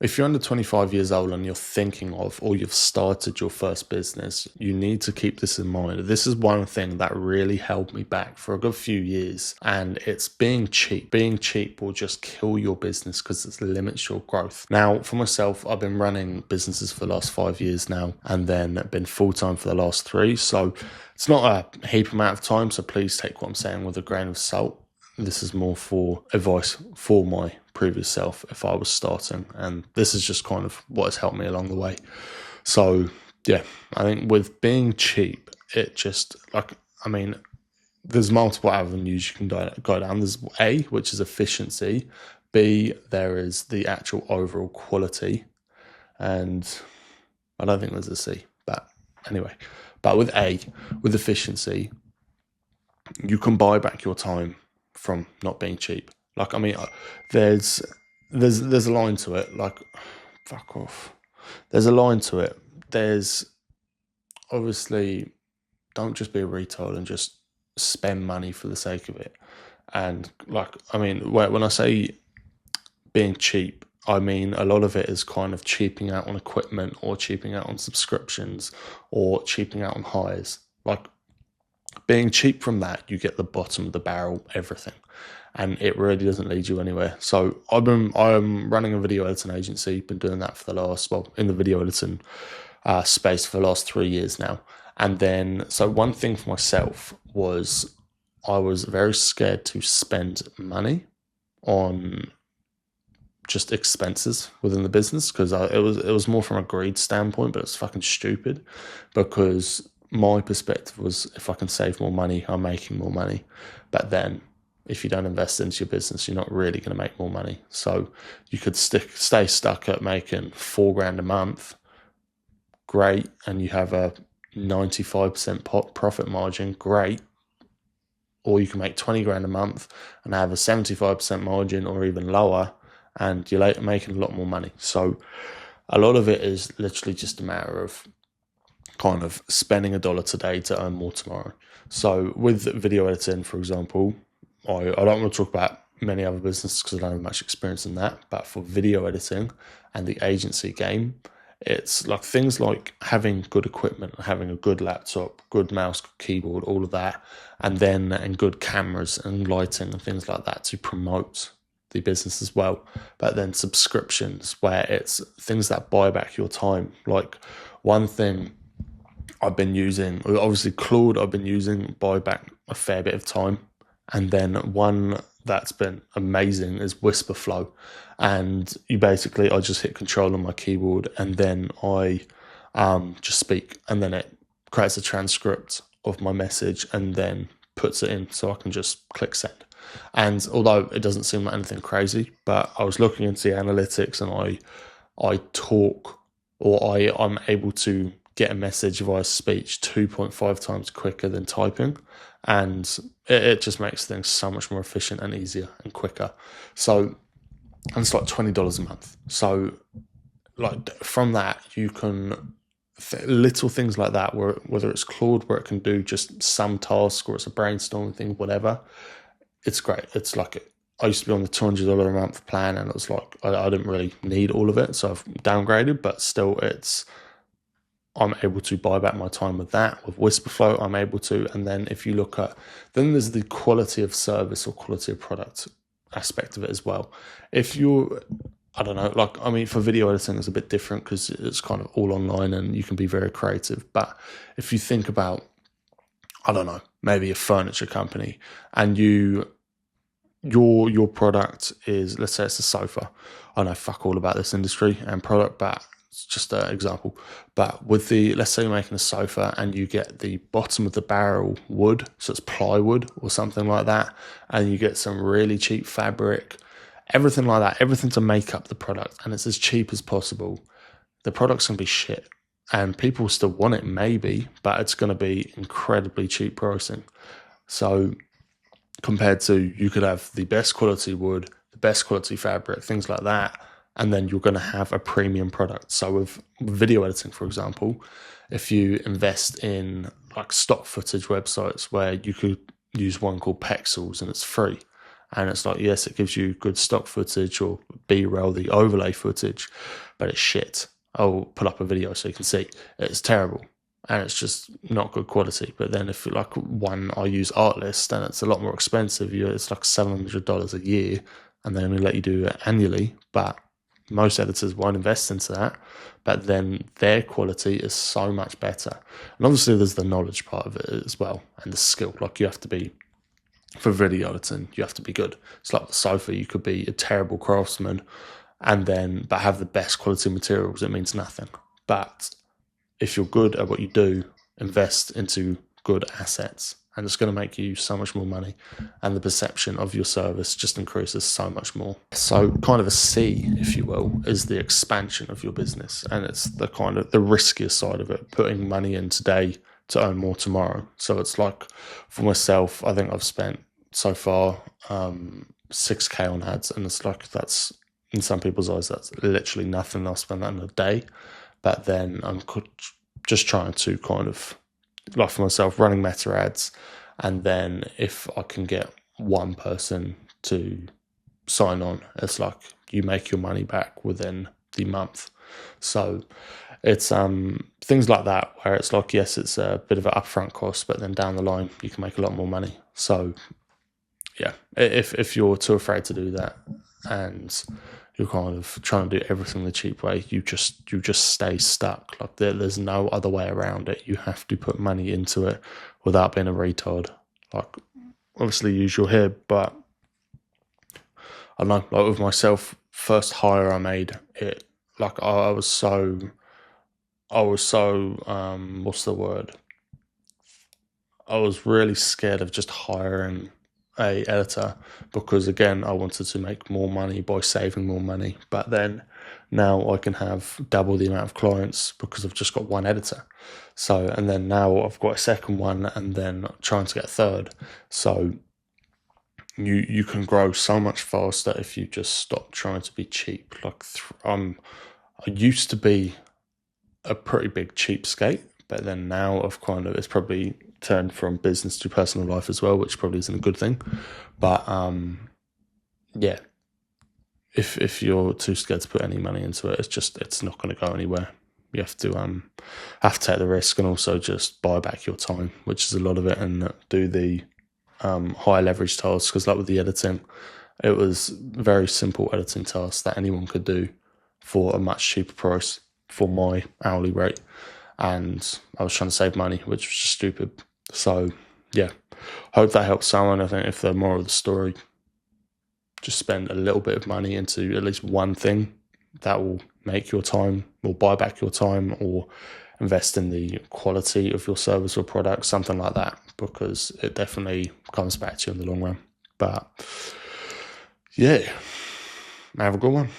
if you're under 25 years old and you're thinking of, or you've started your first business, you need to keep this in mind. This is one thing that really held me back for a good few years, and it's being cheap. Being cheap will just kill your business because it limits your growth. Now, for myself, I've been running businesses for the last 5 years now, and then been full-time for the last 3. So it's not a heap amount of time, so please take what I'm saying with a grain of salt. This is more for advice for my previous self if I was starting, and this is just kind of what has helped me along the way. So yeah, I think with being cheap, it just there's multiple avenues you can go down. There's A, which is efficiency. B, there is the actual overall quality, and I don't think there's a C, but anyway. But with A, with efficiency, you can buy back your time from not being cheap. There's a line to it. Fuck off. There's a line to it. There's obviously, don't just be a retailer and just spend money for the sake of it. And when I say being cheap, I mean a lot of it is kind of cheaping out on equipment, or cheaping out on subscriptions, or cheaping out on hires. Being cheap from that, you get the bottom of the barrel, everything, and it really doesn't lead you anywhere. So I'm running a video editing agency, been doing that for the last, in the video editing space for the last 3 years now. And then, so one thing for myself was I was very scared to spend money on just expenses within the business, because it was more from a greed standpoint, but it's fucking stupid, because my perspective was, if I can save more money, I'm making more money. But then if you don't invest into your business, you're not really going to make more money. So you could stay stuck at making $4,000 a month, great, and you have a 95% profit margin, great. Or you can make $20,000 a month and have a 75% margin, or even lower, and you're making a lot more money. So a lot of it is literally just a matter of kind of spending $1 today to earn more tomorrow. So with video editing, for example, I don't want to talk about many other businesses because I don't have much experience in that, but for video editing and the agency game, it's like things like having good equipment, having a good laptop, good mouse, good keyboard, all of that, and good cameras and lighting and things like that to promote the business as well. But then subscriptions, where it's things that buy back your time. Like one thing I've been using, obviously Claude, I've been using, buy back a fair bit of time. And then one that's been amazing is Whisperflow. And I just hit control on my keyboard, and then I just speak, and then it creates a transcript of my message and then puts it in, so I can just click send. And although it doesn't seem like anything crazy, but I was looking into the analytics, and I'm able to get a message via speech 2.5 times quicker than typing, and it just makes things so much more efficient and easier and quicker. So, and it's like $20 a month. So from that, you can little things like that, whether it's Claude, where it can do just some task, or it's a brainstorming thing, whatever, it's great. It's like, I used to be on the $200 a month plan, and it was like I didn't really need all of it, so I've downgraded, but still I'm able to buy back my time with that. With Whisperflow, I'm able to. And then if you look at, then there's the quality of service or quality of product aspect of it as well. If you're, I don't know, for video editing, it's a bit different because it's kind of all online and you can be very creative. But if you think about, I don't know, maybe a furniture company, and your product is, let's say it's a sofa. I know fuck all about this industry and product, but it's just an example. But let's say you're making a sofa, and you get the bottom of the barrel wood, so it's plywood or something like that, and you get some really cheap fabric, everything like that, everything to make up the product, and it's as cheap as possible. The product's going to be shit, and people still want it maybe, but it's going to be incredibly cheap pricing. So compared to, you could have the best quality wood, the best quality fabric, things like that, and then you're going to have a premium product. So with video editing, for example, if you invest in like stock footage websites, where you could use one called Pexels, and it's free, And it's like, yes, it gives you good stock footage or B-roll, the overlay footage, but it's shit. I'll put up a video so you can see. It's terrible. And it's just not good quality. But then if like one I use Artlist, then it's a lot more expensive. It's like $700 a year, and they only let you do it annually. But most editors won't invest into that. But then their quality is so much better. And obviously there's the knowledge part of it as well, and the skill. Like you have to be, for video editing, you have to be good. It's like the sofa. You could be a terrible craftsman but have the best quality materials. It means nothing. But if you're good at what you do, invest into good assets, and it's going to make you so much more money, and the perception of your service just increases so much more. So kind of a C, if you will, is the expansion of your business, and it's the kind of the riskier side of it, putting money in today to earn more tomorrow. So it's like, for myself, I think I've spent so far $6,000 on ads, and it's like, that's, in some people's eyes, that's literally nothing. I'll spend that in a day. But then I'm just trying to kind of, like for myself, running meta ads. And then if I can get one person to sign on, it's like you make your money back within the month. So it's things like that where it's like, yes, it's a bit of an upfront cost, but then down the line you can make a lot more money. So yeah, if you're too afraid to do that and you're kind of trying to do everything the cheap way, you just stay stuck. Like there's no other way around it. You have to put money into it without being a retard. Like, obviously use your head, but I don't know, like with myself, first hire I made, it, like I was so what's the word? I was really scared of just hiring a editor, because again, I wanted to make more money by saving more money. But then now I can have double the amount of clients because I've just got one editor. So, and then now I've got a second one, and then trying to get a third. So you can grow so much faster if you just stop trying to be cheap. Like I used to be a pretty big cheapskate, but then now I've kind of, it's probably turned from business to personal life as well, which probably isn't a good thing. But yeah, if you're too scared to put any money into it, it's not going to go anywhere. You have to take the risk, and also just buy back your time, which is a lot of it, and do the high leverage tasks. Because like with the editing, it was very simple editing tasks that anyone could do for a much cheaper price for my hourly rate, and I was trying to save money, which was just stupid. So yeah, hope that helps someone. I think if the moral of the story, just spend a little bit of money into at least one thing that will make your time, or buy back your time, or invest in the quality of your service or product, something like that, because it definitely comes back to you in the long run. But yeah, have a good one.